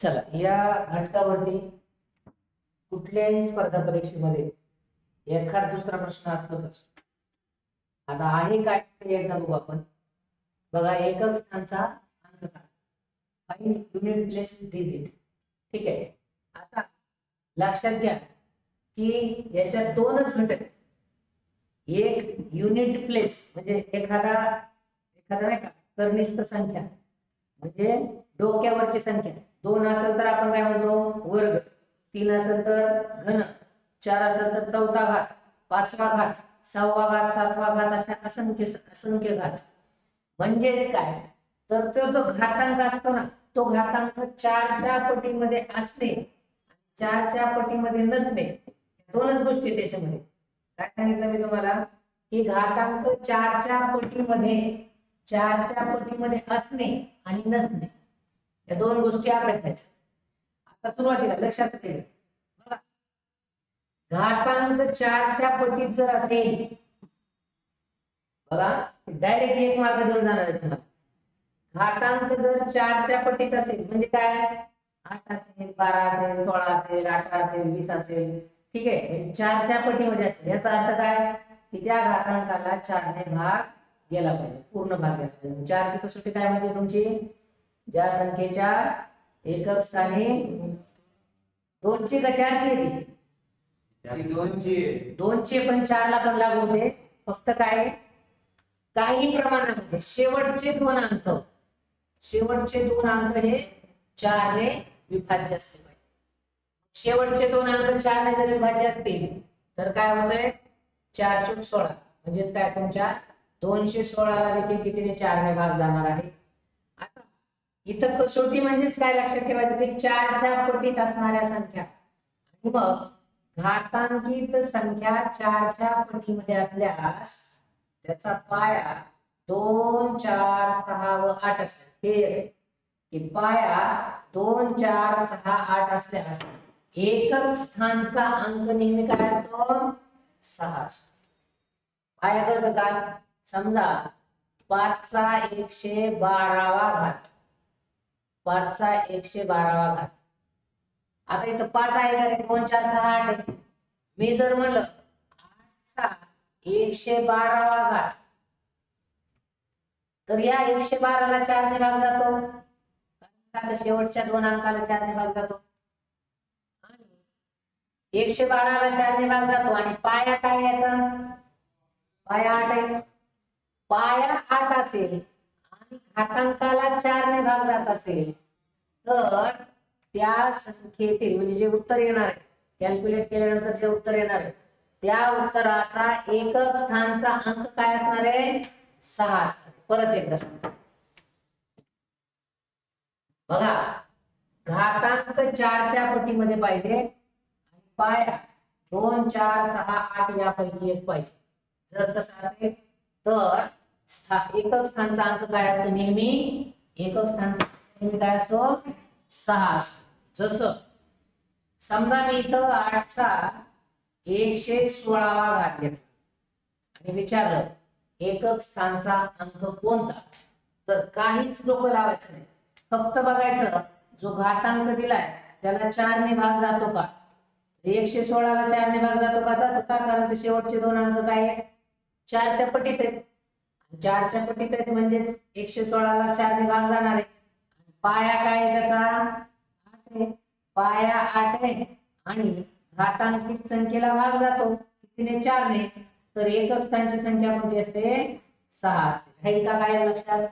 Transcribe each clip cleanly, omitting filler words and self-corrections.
चला या घटकावरती कुठल्याही स्पर्धा परीक्षेमध्ये एखाद दुसरा प्रश्न असतोच. आता आहे काय ते एकदा बघू आपण. बघा, एकक स्थानचा अंक काय, फाइंड युनिट प्लेस डिजिट. ठीक आहे. आता लक्षात घ्या की याच्यात दोनच घटक, एक युनिट प्लेस म्हणजे एखादा नाही का कर्निष्ठ संख्या म्हणजे डोक्यावरची संख्या. दोन असेल तर आपण काय म्हणतो वर्ग, तीन असेल तर घन, चार असेल तर चौथा घात, पाचवा घात, सहावा घात, सातवा घात, अशा असंख्य घात. म्हणजेच काय, तर तो जो घातांक असतो ना, तो घातांक चारच्या पटीमध्ये असणे, चारच्या पटीमध्ये नसणे, दोनच गोष्टी आहेत त्याच्यामध्ये. काय सांगितलं मी तुम्हाला की घातांक चारच्या पटीमध्ये असणे आणि नसणे, या दोन गोष्टी अभ्यासायच्या. आता सुरुवातीला लक्षात ठेवा, बघा, घातांक चारच्या पटीत जर असेल, बघा डायरेक्ट एक मार्क देऊन जाणार आहे तुम्हाला. घातांक जर चारच्या पटीत असेल म्हणजे काय, 8 असेल, 12 असेल, 16 असेल, 18 असेल, 20 असेल. ठीक आहे, म्हणजे चारच्या पटीमध्ये असेल याचा अर्थ काय की त्या घातांकाला 4 ने भाग गेला पाहिजे, पूर्ण भाग गेला पाहिजे. 4 ची कसोटी काय म्हणते तुमची, ज्या संख्येच्या एकक स्थानी 2 ची का 4 ची येते, 2 ची पण 4 ला पण लागू होते. फक्त काय काही प्रमाणामध्ये शेवटचे दोन अंक हे 4 ने विभाज्य असले पाहिजे. शेवटचे दोन अंक 4 ने जर विभाज्य असतील तर काय होतंय, 4 चूक 16, म्हणजेच काय तुमच्या 216 ला देखील कितीने 4 ने भाग जाणार आहे. आता इथं कसोटी म्हणजेच काय लक्षात ठेवायचं की 4च्या पटीत असणाऱ्या संख्या, आणि मग घातांकित संख्या 4च्या पटीमध्ये असल्यास त्याचा पाया 2, 4, 6 व 8 असल्यास, हे की पाया 2, 4, 6, 8 असल्यास एकक स्थानचा अंक नेहमी काय असतो, 6 असतो. पाया कळतं का, समजा 5 चा 112 वा घात, 5 चा 112 वा घात. आता इथं 5 आहे का, 2, 4, 6, 8 आहे. मी जर म्हणलं 8 चा 112 वा घात, तर या 112 ला 4 ने भाग जातो, कारण शेवटच्या दोन अंकाला 4 ने भाग जातो, आणि 112 ला 4 ने भाग जातो. आणि पाया काय याचा, पाया 8 आहे. पाया 8 असेल आणि घातांकाला 4 ने भाग जात असेल तर त्या संख्येतील म्हणजे जे उत्तर येणार आहे, कॅल्क्युलेट केल्यानंतर जे उत्तर येणार आहे त्या उत्तराचा एकक स्थानचा अंक काय असणार आहे, 6 असणार. परत एकदा सांगतो, बघा, घातांक 4च्या पटीमध्ये पाहिजे आणि पाया 2, 4, 6, 8 यापैकी एक पाहिजे. जर तसं असेल तर एकक स्थानचा अंक काय असतो, नेहमी एकक स्थानचा नेहमी काय असतो, 6 असतो. जसं समजा मी इथं 8 चा 116 वा घात घेतला आणि विचारलं एकक स्थानचा अंक कोणता, तर काहीच डोकं लावायचं नाही, फक्त बघायचं जो घातांक दिलाय त्याला 4 ने भाग जातो का. 116 ला 4 ने भाग जातो का, जातो का, कारण ते शेवटचे दोन अंक काय आहेत, 4च्या पटीत आहेत. 4च्या पटीत आहेत म्हणजे 116 ला 4 ने भाग जाणार आहे. पाया काय आहे त्याचा, 8 आहे. पाया 8 आहे आणि घातांकित संख्येला भाग जातो कितीने, 4 ने, तर एकक स्थानची संख्या कोणती असते, 6 असते. हे का काय लक्षात,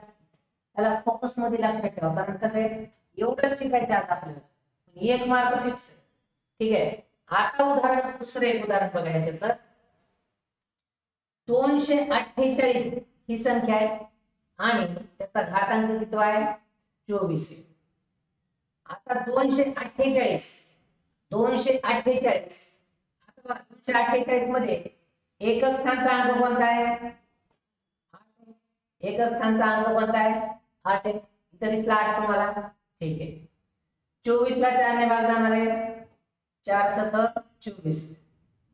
त्याला फोकस मध्ये लक्षात ठेवा, कारण कसं आहे एवढंच शिकायचं आज आपल्याला, एक मार्क फिक्स. ठीक आहे. आता उदाहरण, दुसरे एक उदाहरण बघा. याच्यात 248 ही संख्या आहे आणि त्याचा घातांक किती आहे, 24 आहे. आता 248 आता 248 मध्ये एकक स्थानचा अंक कोणता आहे, एकक स्थानचा अंक कोणता आहे, 8 आहे. इथं दिसला 8 तुम्हाला, ठीक आहे. 24 ला 4 ने भाग जाणार आहे, 4 7 24,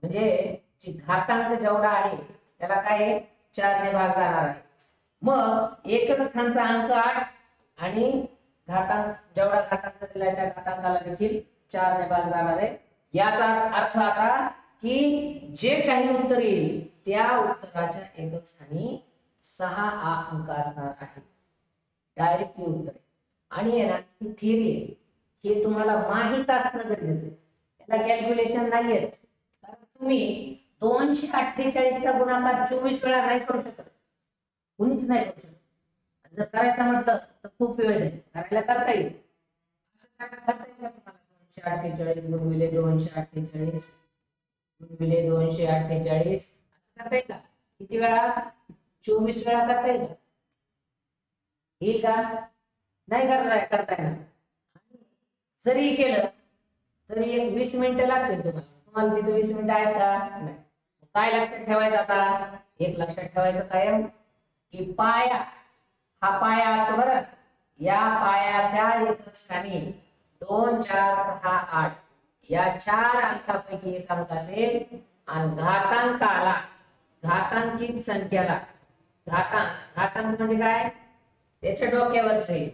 म्हणजे घातांक जेवढा आहे त्याला काय 4 ने भाग जाणार आहे. मग एकक स्थानचा अंक 8 आणि घातांक जेवढा घातांक दिलाय त्या घातांकाला देखील 4 ने भाग जाणार आहे. याचाच अर्थ असा की जे काही उत्तर येईल त्या उत्तराच्या एकक स्थानी 6 अंक असणार आहे. डायरेक्ट हे उत्तर आहे. आणि हे ना ही थिअरी आहे, हे तुम्हाला माहित असणं गरजेचं आहे. याला कॅल्क्युलेशन नाही आहे, कारण तुम्ही 248 चा गुणाकार 24 वेळा नाही करू शकत, कुणीच नाही करू शकत. जर करायचं म्हटलं तर खूप वेळ जाईल, करायला करता येईल. असं करता येईल का तुम्हाला? 248 गुणिले 248 गुणिले 248 असं करता येईल का? किती वेळा? 24 वेळा करता येईल का? येईल का? नाही करता येणार. जरी केलं तरी एक 20 मिनिटं लागतील तुम्हाला. तुम्हाला तिथे 20 मिनिटं आहेत का? नाही. काय लक्षात ठेवायचं आता? एक लक्षात ठेवायचं कायम की पाया हा पाया असतो बरं. या पायाच्या एकक स्थानी 2 4 6 8 या 4 अंकापैकी एक अंक असेल आणि घातांकाला घातांकित संख्याला घातांक म्हणजे काय? त्याच्या डोक्यावरच आहे.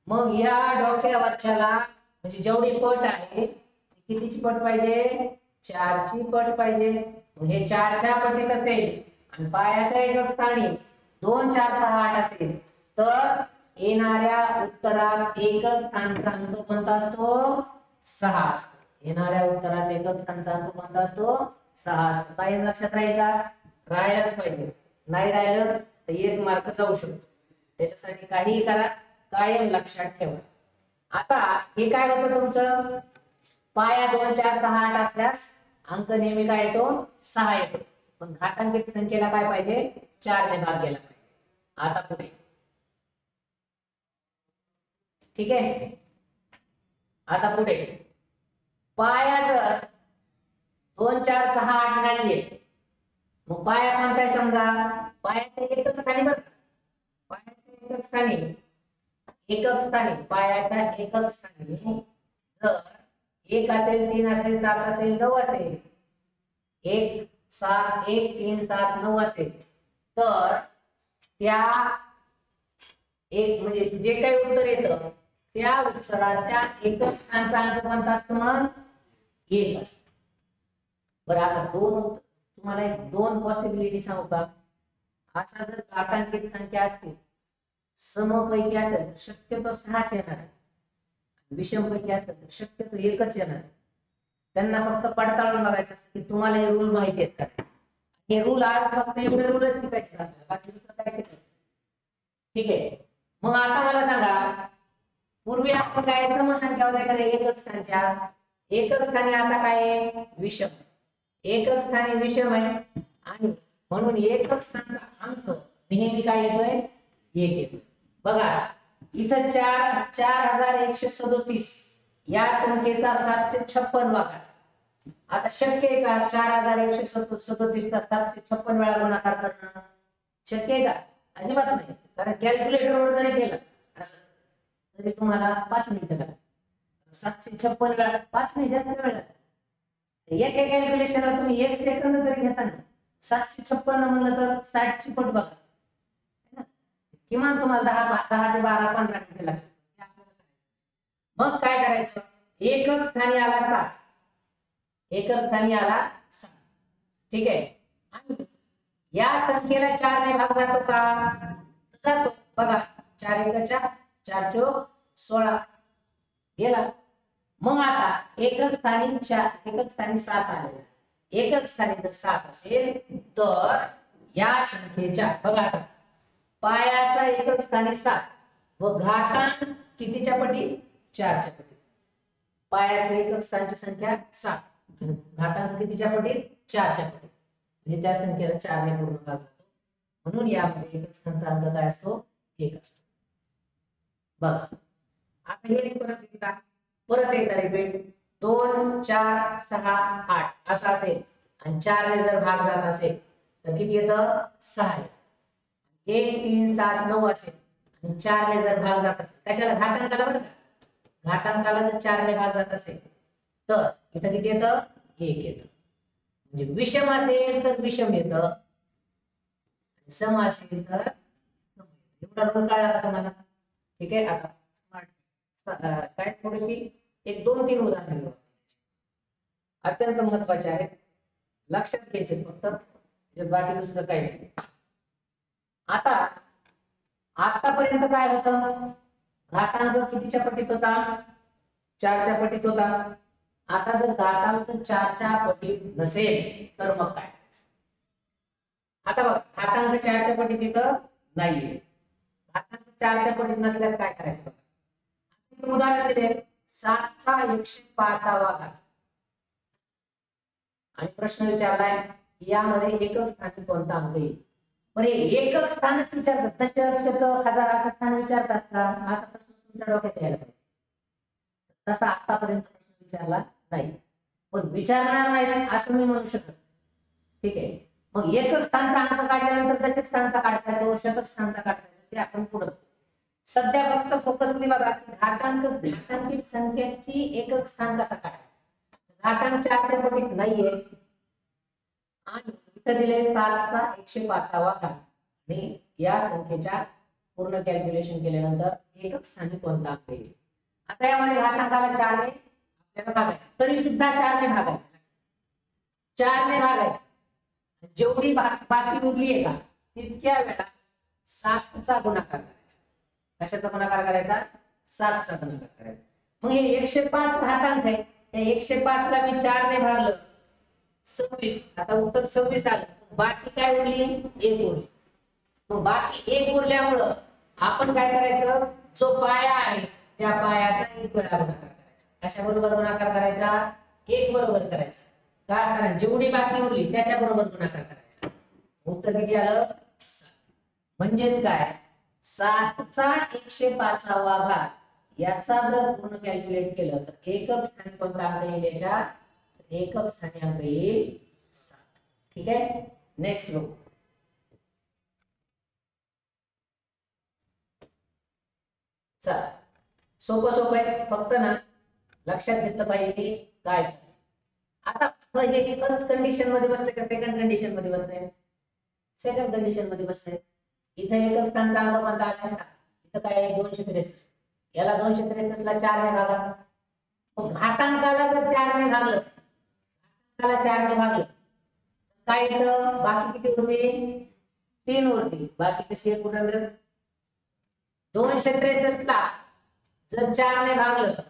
मग या डोक्यावरच्याला म्हणजे जेवढी पट आहे कितीची पट पाहिजे? 4 ची पट पाहिजे. हे 4 च्या पटीत असेल आणि पायाच्या एकक स्थानी 2 4 6 8 असेल तर येणाऱ्या उत्तरात एकक स्थानचा अंक कोणता असतो? 6 असतो. येणाऱ्या उत्तरात एकक स्थानचा अंक कोणता असतो? 6 असतो. काय लक्षात राहील का? राहायलाच पाहिजे. नाही राहिलं तर 1 मार्क जाऊ शकतो. त्याच्यासाठी काहीही करा, कायम लक्षात ठेवा. आता हे काय होतं तुमचं? पाया 2 4 6 8 असल्यास अंक नेहमी काय येतो? 6 येतो. पण घातांकित संख्येला काय पाहिजे? 4 ने भाग गेला पाहिजे. आता पुढे ठीक आहे. आता पुढे पाया जर 2 4 6 8 नाहीये, मग पाया कोणता आहे समजा? पायाचे एकच स्थानी बघ, पायाचे एकक स्थानी पायाच्या एकक स्थानी जर 1 असेल 3 असेल 7 असेल 9 असेल 1 7 1 3 7 9 असेल तर त्या एक म्हणजे जे काही उत्तर येतं त्या उत्तराच्या एकक स्थानचा अंक कोणता असतो? मग 1 असतो. बरं आता तुम्हाला एक 2 पॉसिबिलिटी सांगू का? असा जर घातांकित संख्या असतील समपैकी असेल तर शक्यतो 6च येणार आहे. विषम पैकी असेल तर शक्यतो 1च येणार आहे. त्यांना फक्त पडताळून बघायचं असतं की तुम्हाला हे रूल माहिती आहेत का? हे रूल आज फक्त एवढे रूलच शिकायचे आपल्याला, बाकी दुसरं काय शिकायचं? ठीक आहे. मग आता मला सांगा, पूर्वी आपण काय समसंख्या होत्या एकक स्थानच्या, एकक स्थानी आता काय आहे? विषम. एकक स्थानी विषम आहे आणि म्हणून एकक स्थानचा अंक नेहमी काय येतोय? 1 येतोय. बघा इथं 4137 या संख्येचा 756 भागात. आता शक्य आहे का 4137 चा 756 वेळा गुणाकार करणं? शक्य आहे का? अजिबात नाही. कारण कॅल्क्युलेटर वर जरी केलं असं तरी तुम्हाला 5 मिनिटं लागतात. 756 वेळा 5 नाही, जास्त वेळ लागतो. एका कॅल्क्युलेशनला तुम्ही 1 सेकंद जरी घेता ना, 756 म्हणलं तर 60 ची पट बघा. किमान तुम्हाला 10 ते 12 15 मिनिटं लागतात. मग काय करायचं? एकक स्थानी आला 7, एकक स्थानी आला 7. ठीक आहे. आणि या संख्येला 4 ने भाग जातो का? जातो. बघा 4 एकाच्या 4 चोक 16 गेला. मग आता एकक स्थानी 7 आले. एकक स्थानी जर 7 असेल तर या संख्येच्या बघा आता पायाचा एकक स्थानी 7 व घातांक कितीच्या पटीत? 4 च्या पटीत. पायाच्या एकक स्थानची संख्या 7 घातांक कितीच्या पटीत? 4 च्या पटीत. म्हणजे त्या संख्येला 4 ने पूर्ण भाग जातो. म्हणून यामध्ये एकक स्थानचा अंक काय असतो? 1 असतो. बघा आता हे परत एकदा रिपीट. 2 4 6 8 असं असेल आणि 4 ने जर भाग जात असेल तर किती येतं? 6 येतं. 1 3 7 9 असेल आणि 4 ने जर भाग जात असेल, कशाला? घातांकाला बरं का. घातांकाला जर 4 ने भाग जात असेल तर इथं किती येतं? 1 येतं. म्हणजे विषम असेल तर विषम येतं, सम असेल तर सम येतं. एवढा रूल कळला का तुम्हाला? ठीक आहे. आता काय थोडीशी एक 2-3 उदाहरण घेऊ. अत्यंत महत्वाचे आहेत, लक्षात घ्यायचे फक्त, बाकी दुसरं काही नाही. आता आतापर्यंत काय होतं, घातांक कितीच्या पटीत होता, 4च्या पटीत होता. आता जर घातांक 4च्या पटीत नसेल तर मग काय, आता बघ घातांक 4च्या पटीत इथं नाहीये, घातांक 4च्या पटीत नसल्यास काय करायचं. उदाहरण दिले 7चा 105वा घात आणि प्रश्न विचारलाय यामध्ये एकक स्थानी कोणता अंक येईल. बरं एकक स्थानच विचारतात, दशक हजार असं स्थान विचारतात का, असा प्रश्न तुमच्या डोक्यात यायला पाहिजे. तसा आतापर्यंत प्रश्न विचारला नाही, पण विचारणार नाही असं मी म्हणू शकत. ठीक आहे, मग एकक स्थानचा अंक काढल्यानंतर दशक स्थानचा काढता येतो, शतक स्थानचा काढता येतो, ते आपण पुढे. सध्या फक्त फोकस बघा की घातांकित संख्येची एकक स्थान कसा काढायचा. घातांक 4च्या पटीत नाहीये आणि इथं दिले 7चा 105वा घात आणि या संख्येच्या पूर्ण कॅल्क्युलेशन केल्यानंतर एकक स्थानी कोणता अंक येईल. आता यामध्ये घातांकाला 4 ने आपल्याला भागायचं, तरी सुद्धा 4 ने भागायचं, 4 ने भागायचं. जेवढी बाकी उरली आहे का तितक्या वेळा 7चा गुणाकार करायचा. कशाचा गुणाकार करायचा, 7चा गुणाकार करायचा. मग हे 105 घातांक आहे, त्या 105 ला मी 4 ने भागलं 26, आता उत्तर 26 आलं. बाकी काय उरली, 1 उरली. मग बाकी 1 उरल्यामुळं आपण काय करायचं, जो पाया आहे त्या पायाचा 1 वेळा गुणाकार करायचा. कशा बरोबर गुणाकार करायचा, 1 बरोबर करायचा. का, कारण जेवढी बाकी उरली त्याच्या बरोबर गुणाकार करायचा. उत्तर किती आलं, 7. म्हणजेच काय, 7चा 105वा घात याचा जर पूर्ण कॅल्क्युलेट केलं तर एकक स्थानी कोणता अंक येईल, याच्या एकक स्थानी अंक येईल 7. ठीक आहे, नेक्स्ट बघू. चला सोपं सोपं आहे, फक्त ना लक्षात घेतलं पाहिजे की काय झालं. आता हे फर्स्ट कंडिशन मध्ये बसते का सेकंड कंडिशन मध्ये बसते, सेकंड कंडिशन मध्ये बसते. इथे एकक स्थानचा अंक कोणता आला, 7. इथं काय आहे, 263. याला 263 ला 4 ने भागा. मग घातांकाला जर 4 ने भागलं, घातांकाला 4 ने भागलं काय येतं, बाकी किती उरते, 3 उरते. बाकी कशी आहे, कुठं 263 ला जर 4 ने भागलं,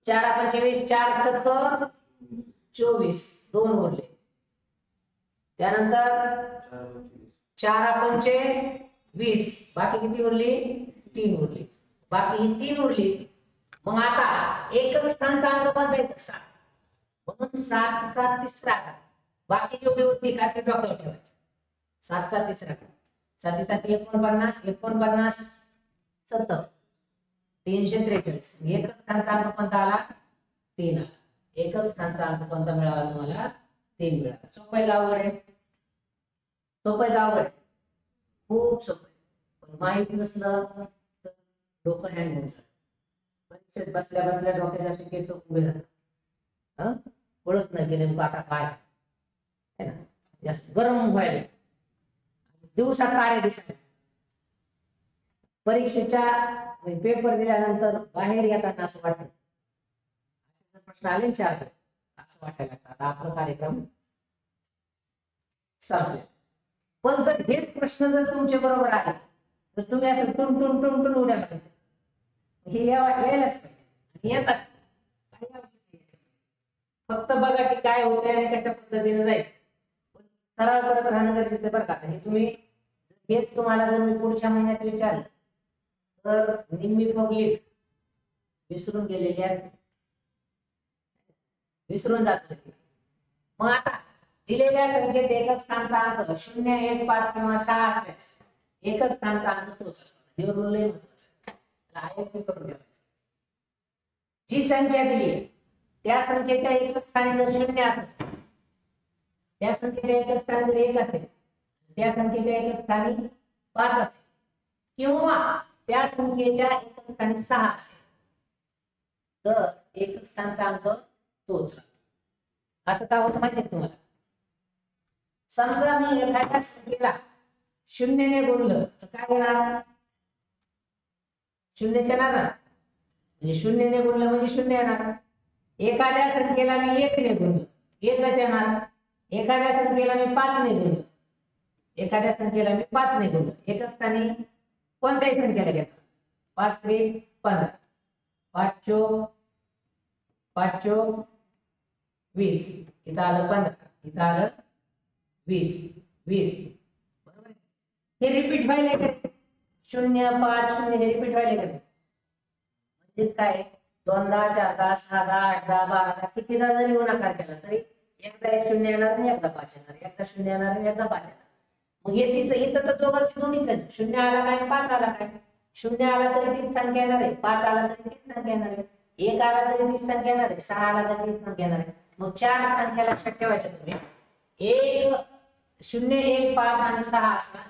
4 आपण 24, 4 सख 24, 2 उरले. त्यानंतर 4 आपण 20, बाकी किती उरली, 3 उरली. बाकी ही 3 उरली. मग आता एकक स्थानचा अंक कोणता आहे, 7. म्हणून 7चा तिसरा घात, बाकी जेवढी उरती का ती डोक्यावर ठेवायची. 7चा तिसरा घात, 7 7 49, 49 70, 343. एकक स्थानचा अंक कोणता आला, 3 आला. एकक स्थानचा अंक कोणता मिळाला तुम्हाला, 3 मिळाला. सोपं आहे, अवघड आहे, सोपं आहे, अवघड आहे, खूप सोपं आहे. पण माहित नसलं तर डोकं हँग होऊन जातं. परीक्षेत बसल्या बसल्या डोक्याचे असे केस उभे राहतात, कळत नाही की नेमकं आता काय आहे ना, जास्त गरम व्हायला, दिवसात तारे दिसायला. परीक्षेच्या पेपर दिल्यानंतर बाहेर येताना असं वाटतं, असे प्रश्न आले 4 असं वाटायला लागतं आपला कार्यक्रम संपला. पण जर हेच प्रश्न जर तुमच्या बरोबर आले तर तुम्ही असं टुन टुन टुन टुन उड्या मारायच्या. हे यायलाच पाहिजे, येतात. फक्त बघा की काय होतंय आणि कशा पद्धतीने जायचं, सराव करत राहणं गरजेचं आहे बरं का. हे तुम्ही हेच तुम्हाला जर मी पुढच्या महिन्यात विचारलं तर निम्मी पब्लिक विसरून गेलेली असते, विसरून जात. मग आता दिलेल्या संख्येत एकक स्थानचा अंक 0, 1, 5 किंवा 6 असल्यास एकक स्थानचा अंक तोच असतो. हे रूल लय महत्त्वाचा आहे, आयत करून ठेवायचं. जी संख्या दिली त्या संख्येच्या एकक स्थानी जर 0 असेल, त्या संख्येच्या एकक स्थानी जर 1 असेल, त्या संख्येच्या एकक स्थानी 5 असेल किंवा त्या संख्येच्या एकक स्थानी 6 असेल तर एकक स्थानचा अंक तोच राहतो. असं का होतं माहिती आहे तुम्हाला. समजा मी एखाद्या संख्येला 0 ने गुणलं तर काय येणार, शून्यच येणार ना, म्हणजे शून्यने गुणलं म्हणजे शून्य येणार. एखाद्या संख्येला मी 1 ने गुणलं, एकच येणार. एखाद्या संख्येला मी 5 ने गुणलं, एखाद्या संख्येला मी 5 ने गुणलं, एकच स्थानी कोणत्याही संख्येला घ्यायचं. 5 त्रिक 15, 5 चोक 5 चोक 20, इथं आलं 15, इथं आलं 20, 20 बरोबर. हे रिपीट व्हायला का 0 5 0 हे रिपीट व्हायला का, म्हणजेच काय 2 10 4 10 6 10 8 10 12 10 कितीदा जरी गुणाकार केला तरी एकदा 0 येणार आणि एकदा 5 येणार, एकदा 0 येणार आणि एकदा 5 येणार. मग हे तिचं इथं तर दोघांची दोन्हीच आहे. 0 आला काय 5 आला काय, 0 आला तरी तीच संख्या येणार आहे, 5 आला तरी तीच संख्या येणार आहे, 1 आला तरी तीच संख्या येणार आहे, 6 आला तरी तीच संख्या येणार आहे. मग 4 संख्या लक्षात ठेवायच्या तुम्ही. 1 0 1 5 आणि 6 असला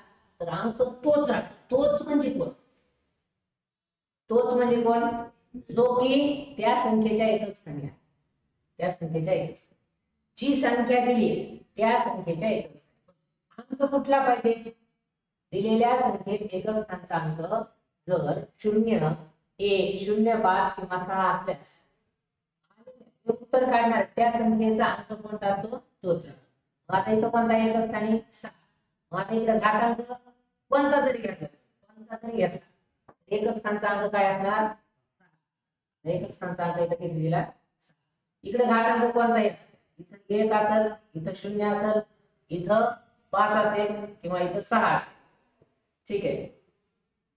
तर अंक तोच राहतो. तोच म्हणजे कोण, तोच म्हणजे कोण, जो की त्या संख्येच्या एकक स्थानी आहे. त्या संख्येच्या एकक स्थानी जी संख्या दिली त्या संख्येच्या एकक स्थानी अंक कुठला पाहिजे. दिलेल्या संख्येत एकक स्थानचा अंक जर 0 1 0 5 किंवा 6 असल्यास उत्तर काढणार त्या संख्येचा अंक कोणता असतो तोच राहतो. आता इथं कोणता एकक स्थानी 6. मग आता इकडे घातांक कोणता जरी घेतला एकक स्थानचा अंक काय असणार, एकक स्थानचा अंक इथं किती दिला 6. इकडे घातांक कोणता आहे, इथं 1 असेल, इथं 0 असेल, इथं 5 असेल किंवा इथं 6 असेल. ठीक आहे,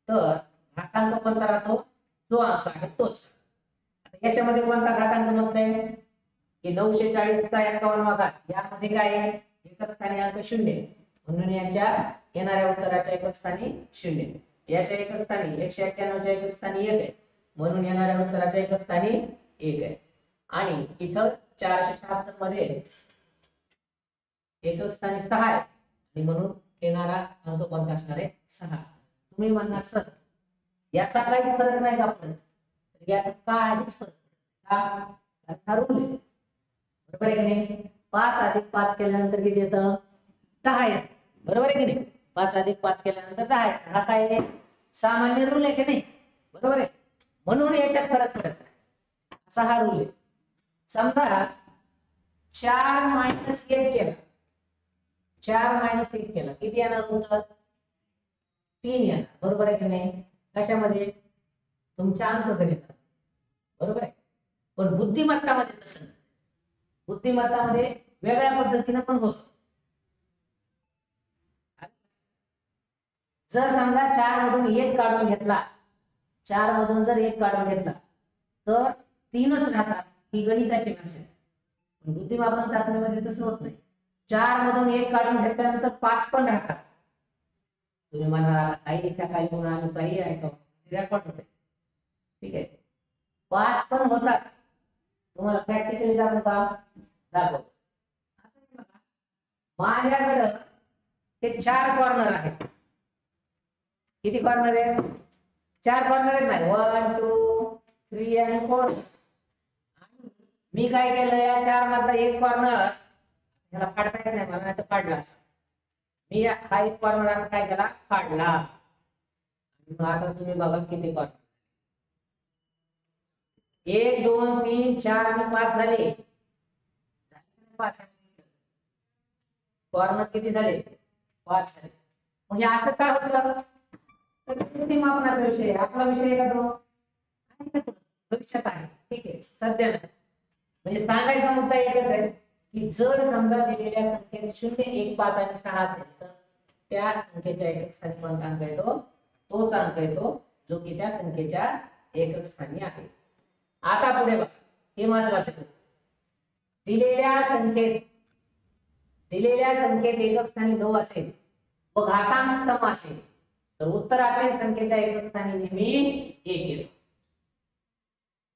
तर घातांक कोणता राहतो, जो अंक आहे तोच. आता याच्यामध्ये कोणता घातांक म्हणताय की 940 चा 51 वा घात, यामध्ये काय आहे एकक स्थानी अंक 0, म्हणून यांच्या येणाऱ्या उत्तराच्या एकक स्थानी 0. याच्या एकक स्थानी 191 च्या एकक स्थानी 1 आहे, म्हणून येणाऱ्या उत्तराच्या एकक स्थानी 1 आहे. आणि इथं 476 मध्ये एकक स्थानी 6 आहे आणि म्हणून येणारा अंक कोणता असणार आहे 6. तुम्ही म्हणणार सर याचा काहीच फरक नाही का पडत, याचा काहीच फरक का ठरवले बरोबर आहे की नाही. 5 अधिक 5 केल्यानंतर किती येतं 10 येतं, बरोबर आहे की नाही. 5 अधिक 5 केल्यानंतर 10 येतं. हा काय आहे सामान्य रूल आहे की नाही, बरोबर आहे. म्हणून याच्यात फरक पडत नाही, असा हा रूल आहे. समजा 4 मायनस 1 केला, 4 मायनस 1 केला किती येणार उत्तर 3 येणार, बरोबर आहे की नाही. कशामध्ये तुमच्या अंकगणितात, बरोबर आहे. पण बुद्धिमत्तामध्ये तसं नाही. बुद्धिमत्तामध्ये वेगळ्या पद्धतीने पण होतं. जर समजा 4 मधून 1 काढून घेतला, 4 मधून जर 1 काढून घेतला तर 3च राहतात, ही गणिताची भाषा आहे. पण बुद्धिमापन चाचणीमध्ये तसं होत नाही. 4 मधून 1 काढून घेतल्यानंतर 5 पण राहतात. तुम्ही म्हणाल काही इथं काही म्हणून आम्ही काही ऐकतो रेकॉर्ड होते, ठीक आहे. 5 पण होतात, तुम्हाला प्रॅक्टिकली दाखवू का, दाखवतो. माझ्याकडं ते 4 कॉर्नर आहेत. किती कॉर्नर आहेत 4 कॉर्नर आहेत नाही 1 2 3 आणि 4. मी काय केलं या 4 मधला एक कॉर्नर याला काढता येत नाही मला, तर काढला असता मी. हा एक कॉर्नर असा काय केला काढला. मग आता तुम्ही बघा किती कॉर्नर 1 2 3 4 आणि 5 झाले. 5 कॉर्नर किती झाले 5 झाले. मग हे असं का होतं, तर किती मापनाचा विषय आहे आपला विषय आहे का तो भविष्यात आहे, ठीक आहे. सध्या म्हणजे सांगायचा मुद्दा एकच आहे की जर समजा दिलेल्या संख्येत 0 1 5 आणि 6 असेल तर त्या संख्येच्या एकक स्थानी कोणता अंक येतो तोच अंक येतो जो की त्या संख्येच्या एकक स्थानी आहे. आता पुढे बघा, हे महत्त्वाचे आहे. दिलेल्या संख्येत एकक स्थानी 9 असेल व घातांक सम असेल तर उत्तरातील संख्येच्या एकक स्थानी नेहमी 1 येतो.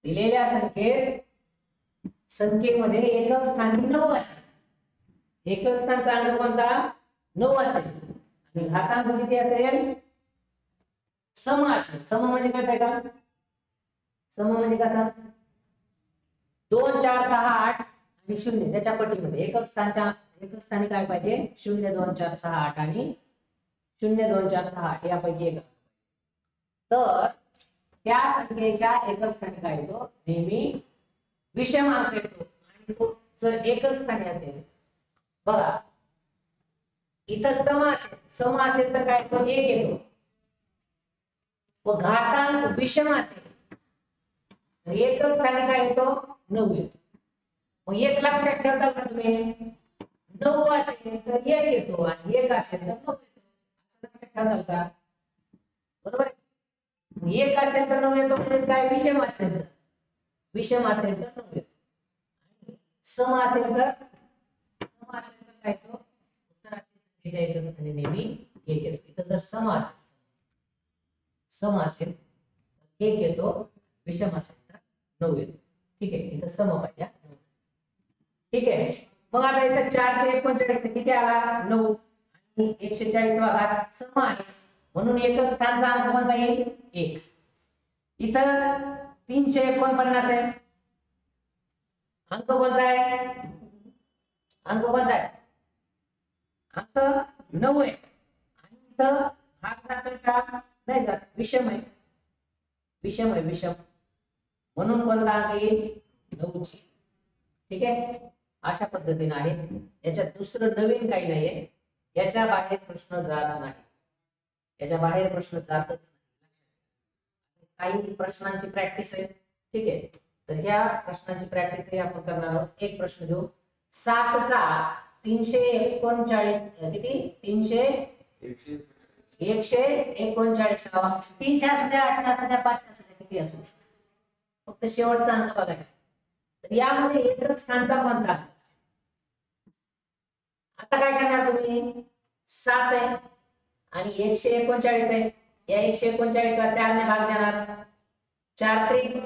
दिलेल्या संख्येमध्ये एकक स्थानी 9 असेल, एकक स्थानचा अंक कोणता 9 असेल आणि घातांक किती असेल सम असेल. सम म्हणजे कळतंय का, सम म्हणजे कसा 2 4 6 8 आणि 0 त्याच्या पटीमध्ये एकक स्थानी काय पाहिजे 0 2 4 6 8 आणि 0 2 4 6 8 यापैकी एक. तर त्या संख्येच्या एकक स्थानी काय येतो नेहमी विषम अंक येतो आणि तो जर एकक स्थानी असेल बघा इथं सम असेल तर काय येतो 1 येतो व घातांक विषम असेल तर एकक स्थानी काय येतो 9 येतो मग एक लक्षात ठेवता का तुम्ही 9 असेल तर 1 येतो आणि 1 असेल तर 9 येतो असं लक्षात ठेवता का बरोबर मग 1 असेल तर 9 येतो म्हणजे काय विषम असेल तर 9 येतो आणि सम असेल तर काय येतो उत्तरातील संख्येच्या एकक स्थानी नेहमी 1 येतो इथं जर सम असेल तर 1 येतो विषम असेल तर 9 येतो ठीक आहे इथं सम पाहिजे ठीक आहे मग आता इथं 439 किती आला 9 आणि 140 वा घात सम आहे म्हणून एकच स्थानचा अंक कोणता येईल 1 इथं 349 आहे अंक कोणता आहे अंक 9 आहे आणि इथं भाग जातोय का नाही जात विषम आहे म्हणून कोणता अंक येईल 9 ठीक आहे अशा पद्धतीने आहे याच्यात दुसरं नवीन काही नाहीये याच्या बाहेर प्रश्न जात नाही जातच नाही काही प्रश्नांची प्रॅक्टिस आहे ठीक आहे तर ह्या प्रश्नांची प्रॅक्टिस आपण करणार आहोत एक प्रश्न घेऊ 7 चा 339 किती 139 300 असू द्या 800 असू द्या 500 असू द्या किती असू फक्त शेवटचा अंक बघायचा तर यामध्ये एकक स्थानचा कोणता आता काय करणार तुम्ही 7 आहे आणि 139 आहे या 139 ला 4 ने भाग देणार 4 त्रिक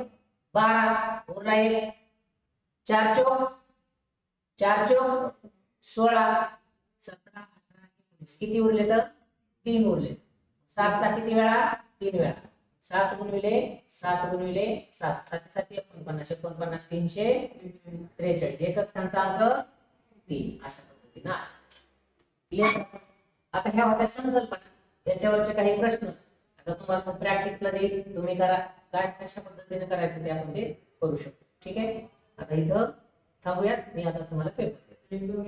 12 उरला 1 4 चौक 16 17 18 19 किती उरले तर 3 उरले 7 चा किती वेळा 3 वेळा 7 गुणिले 7 7 7 49 49 343 एकक स्थानचा अंक 3 अशा पद्धतीने क्लियर आता ह्या होत्या संकल्पना याच्यावरचे काही प्रश्न आता तुम्हाला प्रॅक्टिसला देईल तुम्ही करा काय कशा पद्धतीने करायचं ते आपण ते करू शकतो ठीक आहे आता इथं थांबूयात मी आता तुम्हाला पेपर देतो